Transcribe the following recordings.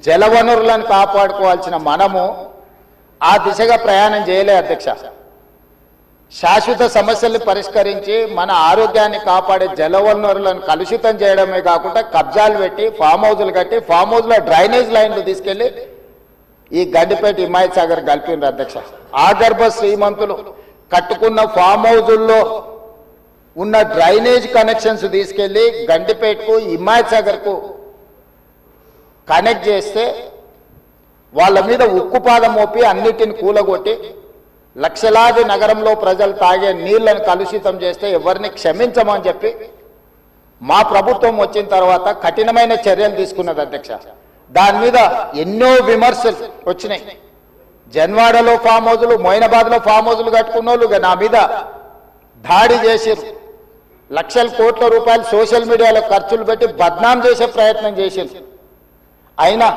జలవనరులను కాపాడుకోవాల్సిన మనము ఆ దిశగా ప్రయాణం చేయలే అధ్యక్ష. శాశ్వత సమస్యల్ని పరిష్కరించి మన ఆరోగ్యాన్ని కాపాడే జలవనరులను కలుషితం చేయడమే కాకుండా కబ్జాలు పెట్టి ఫామ్ హౌజులు కట్టి ఫామ్ హౌజ్లో డ్రైనేజ్ లైన్లు తీసుకెళ్లి ఈ గండిపేట హిమాయత్ సాగర్ కలిపిండ్రు అధ్యక్ష. ఆగర్భ శ్రీమంతులు కట్టుకున్న ఫామ్ హౌజుల్లో ఉన్న డ్రైనేజ్ కనెక్షన్స్ తీసుకెళ్లి గండిపేటకు హిమాయత్ సాగర్కు కనెక్ట్ చేస్తే వాళ్ళ మీద ఉక్కుపాదం మోపి అన్నిటిని కూలగొట్టి లక్షలాది నగరంలో ప్రజలు తాగే నీళ్లను కలుషితం చేస్తే ఎవరిని క్షమించమని చెప్పి మా ప్రభుత్వం వచ్చిన తర్వాత కఠినమైన చర్యలు తీసుకున్నది అధ్యక్ష. దాని మీద ఎన్నో విమర్శలు వచ్చినాయి. జన్వాడలో ఫామ్ హౌజులు, మొయినాబాద్లో ఫామ్ హౌజులు కట్టుకున్న వాళ్ళు నా మీద దాడి చేసిరు. లక్షల కోట్ల రూపాయలు సోషల్ మీడియాలో ఖర్చులు పెట్టి బద్నాం చేసే ప్రయత్నం చేసింది. అయినా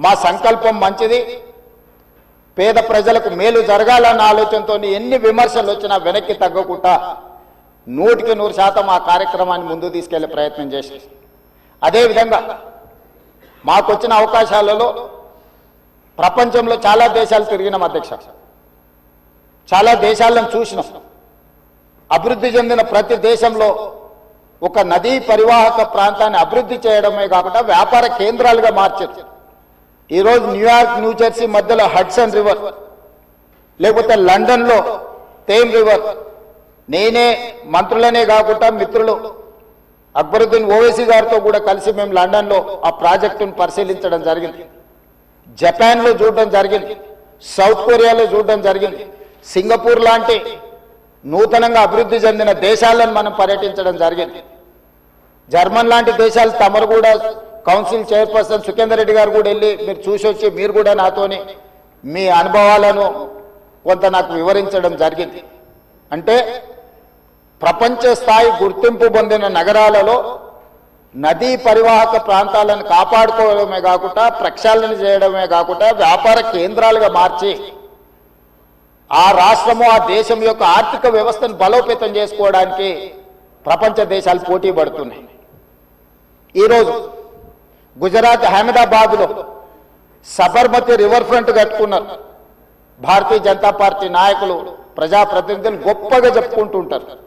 మా సంకల్పం మంచిది, పేద ప్రజలకు మేలు జరగాలన్న ఆలోచనతో ఎన్ని విమర్శలు వచ్చినా వెనక్కి తగ్గకుండా 100% ఆ కార్యక్రమాన్ని ముందు తీసుకెళ్లే ప్రయత్నం చేసి, అదేవిధంగా మాకొచ్చిన అవకాశాలలో ప్రపంచంలో చాలా దేశాలు తిరిగినాం అధ్యక్ష. చాలా దేశాలను చూసినాం. అభివృద్ధి చెందిన ప్రతి దేశంలో ఒక నదీ పరివాహక ప్రాంతాన్ని అభివృద్ధి చేయడమే కాకుండా వ్యాపార కేంద్రాలుగా మార్చారు. ఈరోజు న్యూయార్క్, న్యూజెర్సీ మధ్యలో హడ్సన్ రివర్, లేకపోతే లండన్లో థేమ్ రివర్. నేనే మంత్రులనే కాకుండా మిత్రులు అక్బరుద్దీన్ ఓవైసీ గారితో కూడా కలిసి మేము లండన్లో ఆ ప్రాజెక్టును పరిశీలించడం జరిగింది. జపాన్లో చూడడం జరిగింది, సౌత్ కొరియాలో చూడడం జరిగింది, సింగపూర్ లాంటి నూతనంగా అభివృద్ధి చెందిన దేశాలను మనం పర్యటించడం జరిగింది. జర్మన్ లాంటి దేశాలు తమరు కూడా కౌన్సిల్ చైర్పర్సన్ సుఖేందర్ రెడ్డి గారు కూడా వెళ్ళి మీరు చూసి వచ్చి మీరు కూడా నాతోని మీ అనుభవాలను కొంత నాకు వివరించడం జరిగింది. అంటే ప్రపంచ స్థాయి గుర్తింపు పొందిన నగరాలలో నదీ పరివాహక ప్రాంతాలను కాపాడుకోవడమే కాకుండా ప్రక్షాళన చేయడమే కాకుండా వ్యాపార కేంద్రాలుగా మార్చి ఆ రాష్ట్రము, ఆ దేశం యొక్క ఆర్థిక వ్యవస్థను బలోపేతం చేసుకోవడానికి ప్రపంచ దేశాలు పోటీ పడుతున్నాయి. ఈరోజు గుజరాత్ అహ్మదాబాద్లో సబర్మతి రివర్ ఫ్రంట్ కట్టుకున్నారు. భారతీయ జనతా పార్టీ నాయకులు, ప్రజాప్రతినిధులు గొప్పగా చెప్పుకుంటుంటారు.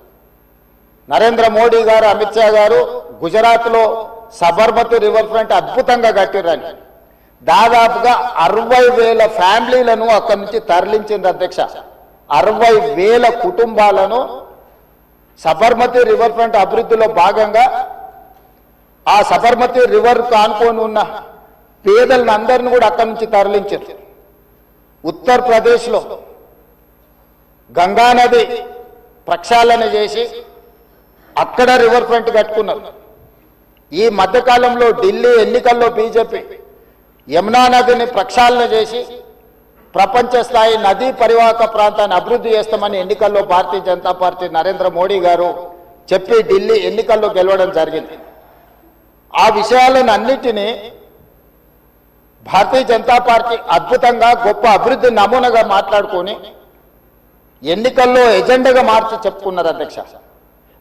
నరేంద్ర మోడీ గారు, అమిత్ షా గారు గుజరాత్లో సబర్మతి రివర్ ఫ్రంట్ అద్భుతంగా కట్టిరని దాదాపుగా 60,000 ఫ్యామిలీలను అక్కడి నుంచి తరలించింది అధ్యక్ష. 60,000 కుటుంబాలను సబర్మతి రివర్ ఫ్రంట్ అభివృద్ధిలో భాగంగా ఆ సబర్మతి రివర్ కానుకొని ఉన్న పేదలను అందరిని కూడా అక్కడి నుంచి తరలించారు. ఉత్తరప్రదేశ్లో గంగానది ప్రక్షాళన చేసి అక్కడ రివర్ ఫ్రంట్ కట్టుకున్నారు. ఈ మధ్యకాలంలో ఢిల్లీ ఎన్నికల్లో బీజేపీ యమునా నదిని ప్రక్షాళన చేసి ప్రపంచ స్థాయి నదీ పరివాహక ప్రాంతాన్ని అభివృద్ధి చేస్తామని ఎన్నికల్లో భారతీయ జనతా పార్టీ నరేంద్ర మోడీ గారు చెప్పి ఢిల్లీ ఎన్నికల్లో గెలవడం జరిగింది. ఆ విషయాలను అన్నిటినీ భారతీయ జనతా పార్టీ అద్భుతంగా గొప్ప అభివృద్ధి నమూనాగా మాట్లాడుకొని ఎన్నికల్లో ఎజెండాగా మార్చి చెప్పుకున్నారు అధ్యక్ష.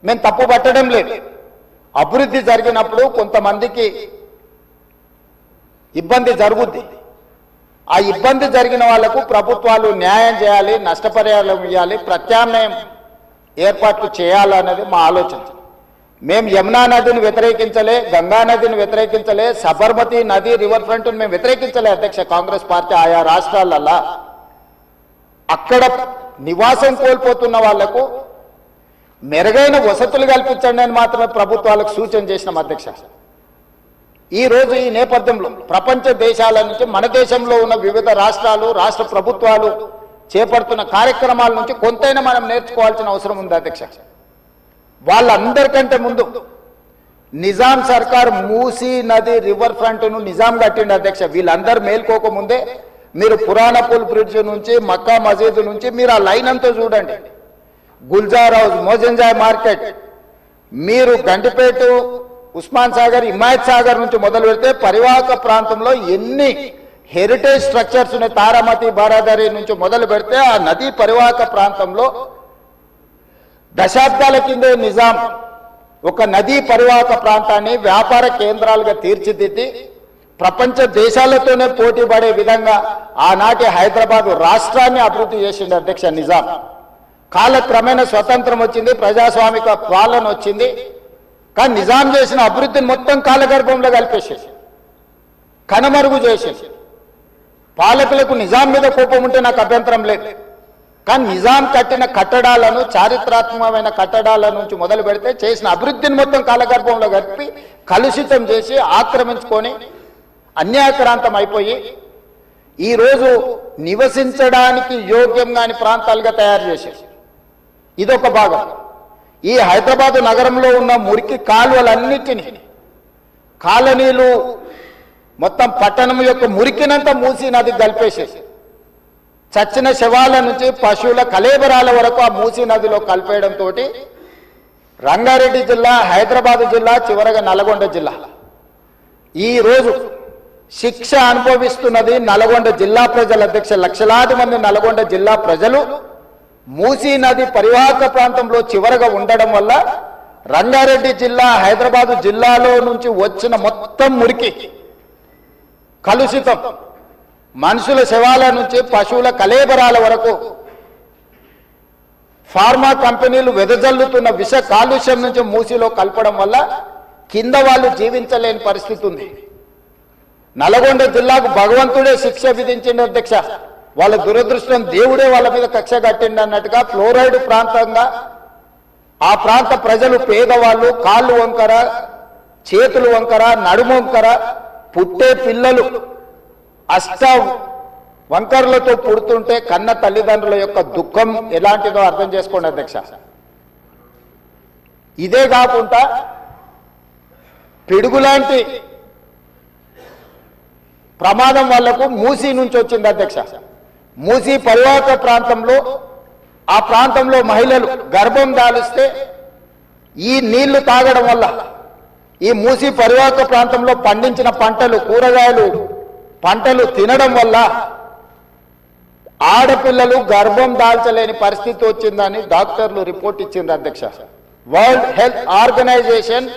మేము తప్పు పట్టడం లేదు. అభివృద్ధి జరిగినప్పుడు కొంతమందికి ఇబ్బంది జరుగుద్ది. ఆ ఇబ్బంది జరిగిన వాళ్లకు ప్రభుత్వాలు న్యాయం చేయాలి, నష్టపరిహారం ఇవ్వాలి, ప్రత్యామ్నాయం ఏర్పాట్లు చేయాలన్నది మా ఆలోచన. మేము యమునా నదిని వ్యతిరేకించలే, గంగా నదిని వ్యతిరేకించలే, సబర్మతి నది రివర్ ఫ్రంట్ మేము వ్యతిరేకించలే అధ్యక్ష. కాంగ్రెస్ పార్టీ ఆయా రాష్ట్రాలల్లో అక్కడ నివాసం కోల్పోతున్న వాళ్లకు మెరుగైన వసతులు కల్పించండి అని మాత్రమే ప్రభుత్వాలకు సూచన చేసినాం అధ్యక్ష. ఈ రోజు ఈ నేపథ్యంలో ప్రపంచ దేశాల నుంచి మన దేశంలో ఉన్న వివిధ రాష్ట్రాలు, రాష్ట్ర ప్రభుత్వాలు చేపడుతున్న కార్యక్రమాల నుంచి కొంతైనా మనం నేర్చుకోవాల్సిన అవసరం ఉంది అధ్యక్ష. వాళ్ళందరికంటే ముందు నిజాం సర్కార్ మూసీ నది రివర్ ఫ్రంట్ ను నిజాం కట్టిండి అధ్యక్ష. వీళ్ళందరూ మేల్కోకముందే మీరు పురాణపుల్ బ్రిడ్జ్ నుంచి మక్కా మసీద్ నుంచి మీరు ఆ లైన్ అంతా చూడండి. గుల్జార్ హౌస్, మోజంజాయ్ మార్కెట్, మీరు గండిపేట, ఉస్మాన్ సాగర్, హిమాయత్ సాగర్ నుంచి మొదలు పెడితే పరివాహక ప్రాంతంలో ఎన్ని హెరిటేజ్ స్ట్రక్చర్స్ ఉన్నాయి. తారామతి, బారాదరి నుంచి మొదలు పెడితే ఆ నదీ పరివాహక ప్రాంతంలో దశాబ్దాల కిందే నిజాం ఒక నదీ పరివాహక ప్రాంతాన్ని వ్యాపార కేంద్రాలుగా తీర్చిదిద్ది ప్రపంచ దేశాలతోనే పోటీ పడే విధంగా ఆనాటి హైదరాబాద్ రాష్ట్రాన్ని అభివృద్ధి చేసింది అధ్యక్ష నిజాం. కాలక్రమేణా స్వతంత్రం వచ్చింది, ప్రజాస్వామిక పాలన వచ్చింది. కానీ నిజాం చేసిన అభివృద్ధిని మొత్తం కాలగర్భంలో కలిపేసేసి కనుమరుగు చేసేసి, పాలకులకు నిజాం మీద కోపం ఉంటే నాకు అభ్యంతరం లేదు, కానీ నిజాం కట్టిన కట్టడాలను, చారిత్రాత్మకమైన కట్టడాల నుంచి మొదలు పెడితే చేసిన అభివృద్ధిని మొత్తం కాలగర్భంలో కలిపి కలుషితం చేసి ఆక్రమించుకొని అన్యాయక్రాంతం అయిపోయి ఈరోజు నివసించడానికి యోగ్యం కాని ప్రాంతాలుగా తయారు చేసేసి ఇదొక భాగం. ఈ హైదరాబాదు నగరంలో ఉన్న మురికి కాలువలన్నిటినీ, కాలనీలు మొత్తం పట్టణం యొక్క మురికినంతా మూసీ నదికి కలిపేసేసి చచ్చిన శవాల నుంచి పశువుల కళేబరాల వరకు ఆ మూసీ నదిలో కలిపేయడంతో రంగారెడ్డి జిల్లా, హైదరాబాదు జిల్లా, చివరగా నల్గొండ జిల్లా ఈరోజు శిక్ష అనుభవిస్తున్నది నల్గొండ జిల్లా ప్రజల అధ్యక్ష. లక్షలాది మంది నల్గొండ జిల్లా ప్రజలు మూసీ నది పరివాహక ప్రాంతంలో చివరగా ఉండడం వల్ల రంగారెడ్డి జిల్లా, హైదరాబాదు జిల్లాలో నుంచి వచ్చిన మొత్తం మురికి కలుషితం, మనుషుల శవాల నుంచి పశువుల కళేబరాల వరకు ఫార్మా కంపెనీలు వెదజల్లుతున్న విష కాలుష్యం నుంచి మూసీలో కలపడం వల్ల కింద వాళ్ళు జీవించలేని పరిస్థితి ఉంది. నల్గొండ జిల్లాకు భగవంతుడే శిక్ష విధించింది అధ్యక్ష. వాళ్ళ దురదృష్టం, దేవుడే వాళ్ళ మీద కక్ష కట్టిండి అన్నట్టుగా ఫ్లోరైడ్ ప్రాంతంగా ఆ ప్రాంత ప్రజలు పేదవాళ్ళు కాళ్ళు వంకర, చేతులు వంకర, నడుము వంకర, పుట్టే పిల్లలు అష్ట వంకర్లతో పుడుతుంటే కన్న తల్లిదండ్రుల యొక్క దుఃఖం ఎలాంటిదో అర్థం చేసుకోండి అధ్యక్ష. ఇదే కాకుండా పిడుగులాంటి ప్రమాదం వాళ్లకు మూసీ నుంచి వచ్చింది అధ్యక్ష. మూసీ పరివాహక ప్రాంతంలో, ఆ ప్రాంతంలో మహిళలు గర్భం దాలిస్తే ఈ నీళ్లు తాగడం వల్ల, ఈ మూసీ పరివాహక ప్రాంతంలో పండించిన పంటలు, కూరగాయలు పంటలు తినడం వల్ల ఆడపిల్లలు గర్భం దాల్చలేని పరిస్థితి వచ్చిందని డాక్టర్లు రిపోర్ట్ ఇచ్చింది అధ్యక్ష. వరల్డ్ హెల్త్ ఆర్గనైజేషన్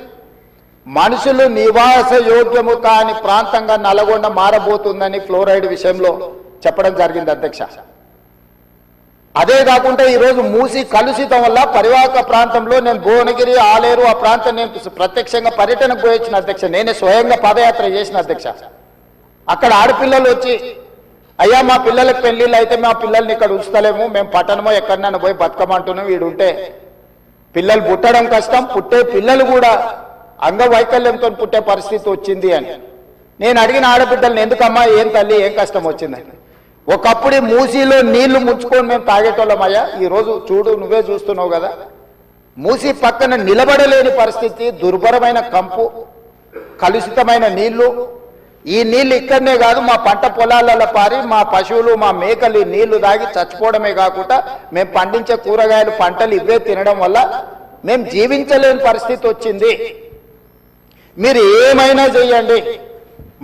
మనుషులు నివాస యోగ్యము కాని ప్రాంతంగా నల్గొండ మారబోతుందని ఫ్లోరైడ్ విషయంలో చెప్పడం జరిగింది అధ్యక్ష. అదే కాకుండా ఈరోజు మూసీ కలుషితం వల్ల పరివాహక ప్రాంతంలో నేను భువనగిరి, ఆలేరు ఆ ప్రాంతం నేను ప్రత్యక్షంగా పర్యటనకు పోయొచ్చిన అధ్యక్ష. నేనే స్వయంగా పాదయాత్ర చేసిన అధ్యక్ష. అక్కడ ఆడపిల్లలు వచ్చి, అయ్యా మా పిల్లలకు పెళ్లిళ్ళు అయితే మా పిల్లల్ని ఇక్కడ ఉంచుతలేము, మేము పట్టణమో ఎక్కడైనా పోయి బతకమంటున్నాం, వీడు ఉంటే పిల్లలు పుట్టడం కష్టం, పుట్టే పిల్లలు కూడా అంగవైకల్యంతో పుట్టే పరిస్థితి వచ్చింది అని. నేను అడిగిన ఆడబిడ్డల్ని, ఎందుకమ్మా, ఏం తల్లి, ఏం కష్టం వచ్చిందని. ఒకప్పుడు మూసీలో నీళ్లు ముంచుకొని మేము తాగేటోళ్ళమయ్యా, ఈరోజు చూడు నువ్వే చూస్తున్నావు కదా, మూసీ పక్కన నిలబడలేని పరిస్థితి, దుర్భరమైన కంపు, కలుషితమైన నీళ్లు. ఈ నీళ్లు ఇక్కడనే కాదు, మా పంట పొలాలలో పారి మా పశువులు, మా మేకలు ఈ నీళ్లు తాగి చచ్చిపోవడమే కాకుండా మేము పండించే కూరగాయలు, పంటలు ఇవే తినడం వల్ల మేము జీవించలేని పరిస్థితి వచ్చింది. మీరు ఏమైనా చెయ్యండి,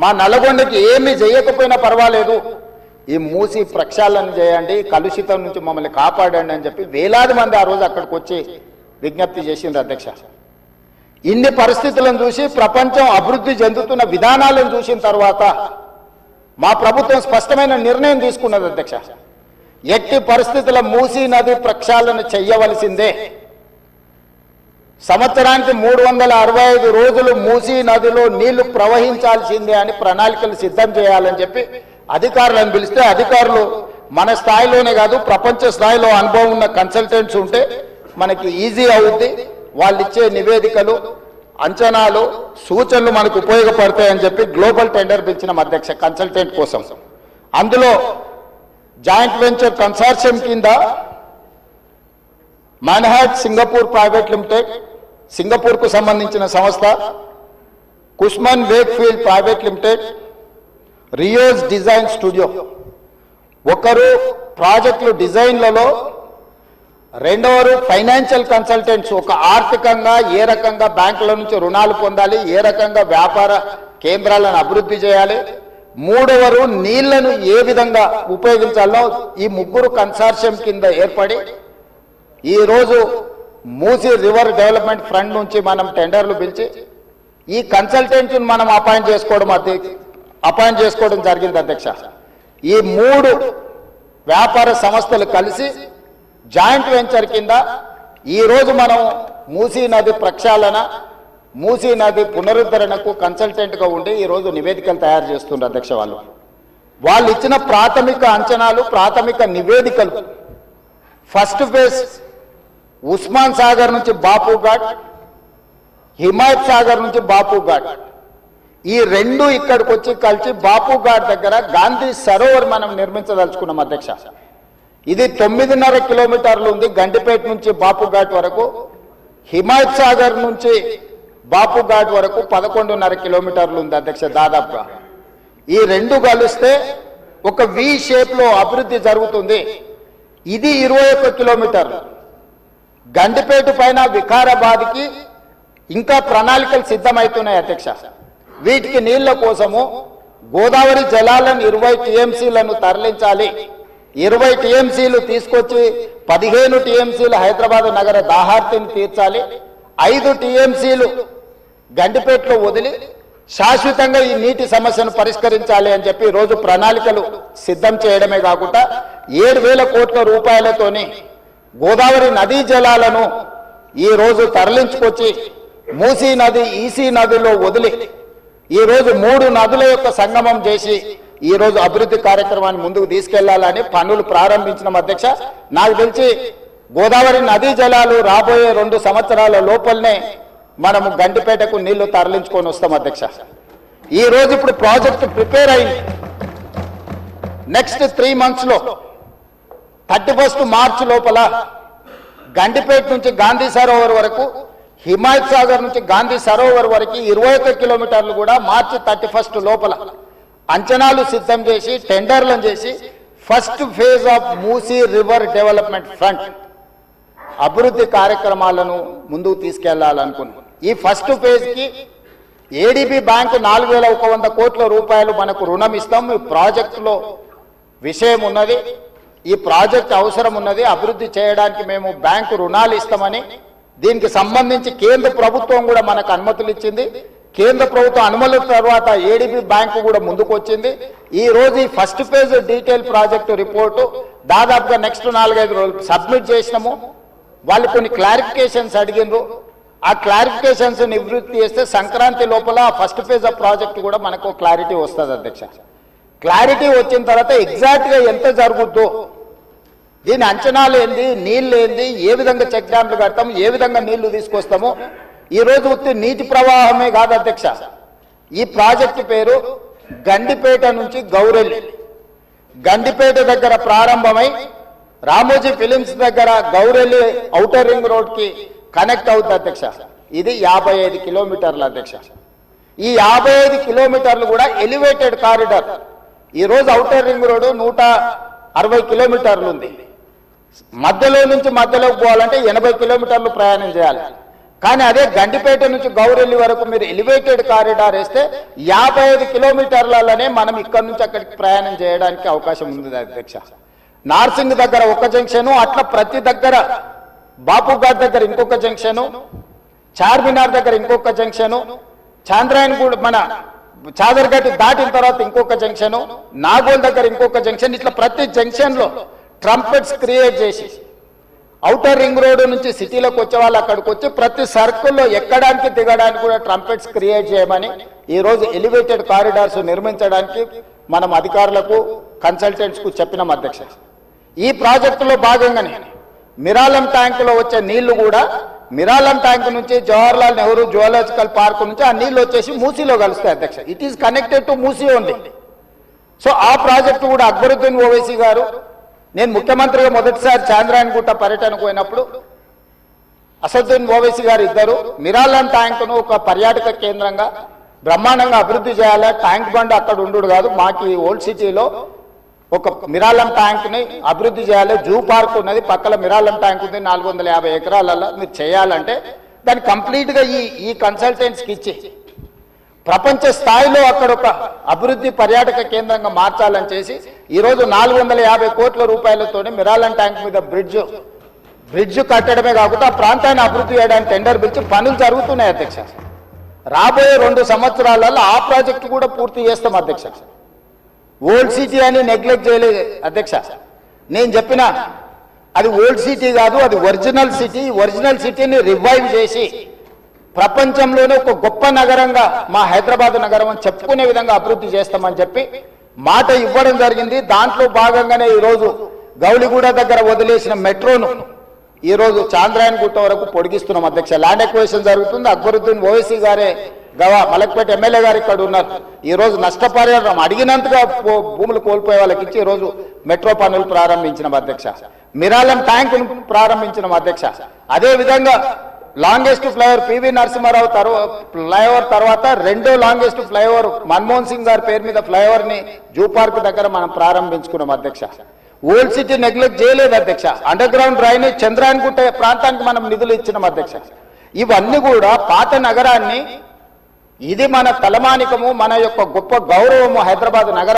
మా నల్గొండకి ఏమి చేయకపోయినా పర్వాలేదు, ఈ మూసీ ప్రక్షాళన చేయండి, కలుషితం నుంచి మమ్మల్ని కాపాడండి అని చెప్పి వేలాది మంది ఆ రోజు అక్కడికి వచ్చి విజ్ఞప్తి చేసింది అధ్యక్ష. ఇన్ని పరిస్థితులను చూసి, ప్రపంచం అభివృద్ధి చెందుతున్న విధానాలను చూసిన తర్వాత మా ప్రభుత్వం స్పష్టమైన నిర్ణయం తీసుకున్నది అధ్యక్ష. ఎట్టి పరిస్థితుల మూసీ నది ప్రక్షాళన చెయ్యవలసిందే. సంవత్సరానికి 365 రోజులు మూసీ నదిలో నీళ్లు ప్రవహించాల్సిందే అని ప్రణాళికలు సిద్ధం చేయాలని చెప్పి అధికారులను పిలిస్తే, అధికారులు మన స్థాయిలోనే కాదు ప్రపంచ స్థాయిలో అనుభవం ఉన్న కన్సల్టెంట్స్ ఉంటే మనకి ఈజీ అవుద్ది. వాళ్ళు ఇచ్చే నివేదికలు, అంచనాలు, సూచనలు మనకు ఉపయోగపడతాయని చెప్పి గ్లోబల్ టెండర్ పిలిచిన అధ్యక్ష కన్సల్టెంట్ కోసం. అందులో జాయింట్ వెంచర్ కన్సార్షియం కింద మాన్హాట్ సింగపూర్ ప్రైవేట్ లిమిటెడ్, సింగపూర్కు సంబంధించిన సంస్థ, Cushman Wakefield private limited, Rios design studio, ఒకరు ప్రాజెక్టులు డిజైన్లలో, రెండవరు ఫైనాన్షియల్ కన్సల్టెంట్స్, ఒక ఆర్థికంగా ఏ రకంగా బ్యాంకుల నుంచి రుణాలు పొందాలి, ఏ రకంగా వ్యాపార కేంద్రాలను అభివృద్ధి చేయాలి, మూడవరు నీళ్లను ఏ విధంగా ఉపయోగించాలో ఈ ముగ్గురు కన్సార్షియం కింద ఏర్పడి ఈరోజు మూసీ రివర్ డెవలప్మెంట్ ఫ్రంట్ నుంచి మనం టెండర్లు పిలిచి ఈ కన్సల్టెంట్ని మనం అపాయింట్ చేసుకోవడం అపాయింట్ చేసుకోవడం జరిగింది అధ్యక్ష. ఈ 3 వ్యాపార సంస్థలు కలిసి జాయింట్ వెంచర్ కింద ఈరోజు మనం మూసీ నది ప్రక్షాళన, మూసీ నది పునరుద్ధరణకు కన్సల్టెంట్గా ఉండి ఈరోజు నివేదికలు తయారు చేస్తున్నారు అధ్యక్ష. వాళ్ళు ఇచ్చిన ప్రాథమిక అంచనాలు, ప్రాథమిక నివేదికలు, ఫస్ట్ ఫేజ్ ఉస్మాన్ సాగర్ నుంచి బాపు ఘాట్, హిమాయత్ సాగర్ నుంచి బాపు ఘాట్, ఈ 2 ఇక్కడికి వచ్చి కలిసి బాపు ఘాట్ దగ్గర గాంధీ సరోవర్ మనం నిర్మించదలుచుకున్నాం అధ్యక్ష. ఇది 9.5 కిలోమీటర్లు ఉంది గండిపేట నుంచి బాపు ఘాట్ వరకు. హిమాయత్ సాగర్ నుంచి బాపు ఘాట్ వరకు 11.5 కిలోమీటర్లు ఉంది అధ్యక్ష దాదాపుగా. ఈ 2 కలిస్తే ఒక వి షేప్ లో అభివృద్ధి జరుగుతుంది. ఇది 21 కిలోమీటర్లు. గండిపేట పైన వికారాబాద్కి ఇంకా ప్రణాళికలు సిద్ధమవుతున్నాయి అధ్యక్ష. వీటికి నీళ్ల కోసము గోదావరి జలాలను 20 టీఎంసీలను తరలించాలి. 20 టీఎంసీలు తీసుకొచ్చి 15 టీఎంసీలు హైదరాబాద్ నగర దాహార్తిని తీర్చాలి. 5 టీఎంసీలు గండిపేటలో వదిలి శాశ్వతంగా ఈ నీటి సమస్యను పరిష్కరించాలి అని చెప్పి రోజు ప్రణాళికలు సిద్ధం చేయడమే కాకుండా 7,000 కోట్ల రూపాయలతోని గోదావరి నదీ జలాలను ఈ రోజు తరలించుకొచ్చి మూసీ నది, ఈసీ నదిలో వదిలి ఈ రోజు 3 నదుల యొక్క సంగమం చేసి ఈ రోజు అభివృద్ధి కార్యక్రమాన్ని ముందుకు తీసుకెళ్లాలని పనులు ప్రారంభించిన అధ్యక్ష. నాకు తెలిసి గోదావరి నదీ జలాలు రాబోయే 2 సంవత్సరాల లోపలనే మనము గండిపేటకు నీళ్లు తరలించుకొని వస్తాం అధ్యక్ష. ఈ రోజు ఇప్పుడు ప్రాజెక్టు ప్రిపేర్ అయింది. నెక్స్ట్ 3 months లో 31 మార్చి లోపల గండిపేట నుంచి గాంధీ సరోవర్ వరకు, హిమాయత్ సాగర్ నుంచి గాంధీ సరోవర్ వరకు 21 కిలోమీటర్లు కూడా మార్చి 31 లోపల అంచనాలు సిద్ధం చేసి టెండర్లను చేసి first phase of Musi river development front అభివృద్ధి కార్యక్రమాలను ముందుకు తీసుకెళ్లాలనుకున్నాం. ఈ ఫస్ట్ ఫేజ్ కి ఏడీబీ బ్యాంకు 4,100 కోట్ల రూపాయలు మనకు రుణం ఇస్తాం. ఈ ప్రాజెక్టులో విషయం ఉన్నది, ఈ ప్రాజెక్ట్ అవసరం ఉన్నది, అభివృద్ధి చేయడానికి మేము బ్యాంకు రుణాలు ఇస్తామని, దీనికి సంబంధించి కేంద్ర ప్రభుత్వం కూడా మనకు అనుమతులు ఇచ్చింది. కేంద్ర ప్రభుత్వం అనుమతుల తర్వాత ఏడీబీ బ్యాంకు కూడా ముందుకు వచ్చింది. ఈ రోజు ఈ first phase detail project report దాదాపుగా నెక్స్ట్ 4-5 రోజులు సబ్మిట్ చేసినాము. వాళ్ళు కొన్ని క్లారిఫికేషన్స్ అడిగినారు. ఆ క్లారిఫికేషన్స్ నివృత్తి చేస్తే సంక్రాంతి లోపల ఫస్ట్ ఫేజ్ ఆఫ్ ప్రాజెక్ట్ కూడా మనకు క్లారిటీ వస్తుంది అధ్యక్ష. క్లారిటీ వచ్చిన తర్వాత ఎగ్జాక్ట్ గా ఎంత జరుగుద్దో, దీని అంచనాలు ఏంది, నీళ్ళు ఏంది, ఏ విధంగా చెక్ డ్యామ్లు కడతాము, ఏ విధంగా నీళ్లు తీసుకొస్తాము. ఈ రోజు నీటి ప్రవాహమే కాదు అధ్యక్ష, ఈ ప్రాజెక్టు పేరు గండిపేట నుంచి గౌరెల్లి. గండిపేట దగ్గర ప్రారంభమై రామోజీ ఫిలిమ్స్ దగ్గర గౌరెల్లి ఔటర్ రింగ్ రోడ్ కి కనెక్ట్ అవుతుంది అధ్యక్ష. ఇది 55 కిలోమీటర్లు అధ్యక్ష. ఈ 55 కిలోమీటర్లు కూడా ఎలివేటెడ్ కారిడార్. ఈ రోజు ఔటర్ రింగ్ రోడ్ 160 కిలోమీటర్లు ఉంది. మధ్యలో నుంచి మధ్యలోకి పోవాలంటే 80 కిలోమీటర్లు ప్రయాణం చేయాలి. కానీ అదే గండిపేట నుంచి గౌరెల్లి వరకు మీరు ఎలివేటెడ్ కారిడార్ వేస్తే 55 కిలోమీటర్లలోనే మనం ఇక్కడ నుంచి అక్కడికి ప్రయాణం చేయడానికి అవకాశం ఉంది అధ్యక్ష. నార్సింగ్ దగ్గర ఒక జంక్షను, అట్లా ప్రతి దగ్గర బాపుఘాట్ దగ్గర ఇంకొక జంక్షను, చార్మినార్ దగ్గర ఇంకొక జంక్షను, చాంద్రాయన్ కూడా మన చాదర్ఘట్ దాటిన తర్వాత ఇంకొక జంక్షను, నాగోల్ దగ్గర ఇంకొక జంక్షన్, ఇట్లా ప్రతి జంక్షన్ లో ట్రంపెట్స్ క్రియేట్ చేసి ఔటర్ రింగ్ రోడ్ నుంచి సిటీలోకి వచ్చే వాళ్ళు అక్కడికి వచ్చి ప్రతి సర్కిల్లో ఎక్కడానికి దిగడానికి కూడా ట్రంపెట్స్ క్రియేట్ చేయమని ఈ రోజు ఎలివేటెడ్ కారిడార్స్ నిర్మించడానికి మనం అధికారులకు కన్సల్టెంట్స్ కు చెప్పినాం అధ్యక్ష. ఈ ప్రాజెక్టులో భాగంగానే మిరాలం ట్యాంకులో వచ్చే నీళ్లు కూడా మిరాలం ట్యాంక్ నుంచి జవహర్లాల్ నెహ్రూ జువాలజికల్ పార్క్ నుంచి ఆ నీళ్లు వచ్చేసి మూసీలో కలుస్తాయి అధ్యక్ష. It is connected to Musi only. So ఆ ప్రాజెక్టు కూడా అక్బరుద్దీన్ ఓవైసీ గారు, నేను ముఖ్యమంత్రిగా మొదటిసారి చాంద్రాయన్ గుట్ట పర్యటనకు పోయినప్పుడు అసదుద్దీన్ ఓవైసీ గారు ఇద్దరు మిరాలం ట్యాంకును ఒక పర్యాటక కేంద్రంగా బ్రహ్మాండంగా అభివృద్ధి చేయాలి, ట్యాంక్ బండ్ అక్కడ ఉండు కాదు, మాకు ఓల్డ్ సిటీలో ఒక మిరాలం ట్యాంక్ ని అభివృద్ధి చేయాలి, జూ పార్క్ ఉన్నది పక్కన మిరాలం ట్యాంక్ ఉంది 450 ఎకరాలలో, మీరు చేయాలంటే దాన్ని కంప్లీట్ గా ఈ కన్సల్టెంట్స్ కి ఇచ్చి ప్రపంచ స్థాయిలో అక్కడ ఒక అభివృద్ధి పర్యాటక కేంద్రంగా మార్చాలని చేసి ఈ రోజు 450 కోట్ల రూపాయలతోనే మిరాలం ట్యాంక్ మీద బ్రిడ్జ్ కట్టడమే కాకుండా ఆ ప్రాంతాన్ని అభివృద్ధి చేయడానికి టెండర్ పిలిచి పనులు జరుగుతున్నాయి అధ్యక్ష. రాబోయే 2 సంవత్సరాలలో ఆ ప్రాజెక్టు కూడా పూర్తి చేస్తాం అధ్యక్ష. ఓల్డ్ సిటీ అని నెగ్లెక్ట్ చేయలేదు అధ్యక్ష. నేను చెప్పిన అది ఓల్డ్ సిటీ కాదు, అది ఒరిజినల్ సిటీ. ఒరిజినల్ సిటీని రివైవ్ చేసి ప్రపంచంలోనే ఒక గొప్ప నగరంగా మా హైదరాబాద్ నగరం అని చెప్పుకునే విధంగా అభివృద్ధి చేస్తామని చెప్పి మాట ఇవ్వడం జరిగింది. దాంట్లో భాగంగానే ఈరోజు గౌలిగూడ దగ్గర వదిలేసిన మెట్రోను ఈరోజు చాంద్రాయన్ గుట్ట వరకు పొడిగిస్తున్నాం అధ్యక్ష. ల్యాండ్ ఎక్వేషన్ జరుగుతుంది. అక్బరుద్దీన్ ఓవైసీ గారే మలక్పేట ఎమ్మెల్యే గారు ఇక్కడ ఉన్నారు. ఈరోజు నష్టపరిహారం అడిగినంతగా భూములు కోల్పోయే వాళ్ళకి ఇచ్చి ఈరోజు మెట్రో పనులు ప్రారంభించినాం అధ్యక్ష. మిరాలం ట్యాంకును ప్రారంభించినాం అధ్యక్ష. అదేవిధంగా longest flyover PV Narasimha Rao flyover తర్వాత 2వ లాంగెస్ట్ ఫ్లైఓవర్ మన్మోహన్ సింగ్ గారి పేరు మీద ఫ్లైఓవర్ ని జూ పార్క్ దగ్గర మనం ప్రారంభించుకున్నాం అధ్యక్ష. ఓల్డ్ సిటీ నెగ్లెక్ట్ చేయలేదు అధ్యక్ష. అండర్ గ్రౌండ్ డ్రైనేజ్ చంద్రాయన్ గుట్ట ప్రాంతానికి మనం నిధులు ఇచ్చినాం అధ్యక్ష. ఇవన్నీ కూడా పాత నగరాన్ని, ఇది మన తలమానికము, మన యొక్క గొప్ప గౌరవము హైదరాబాద్ నగరం.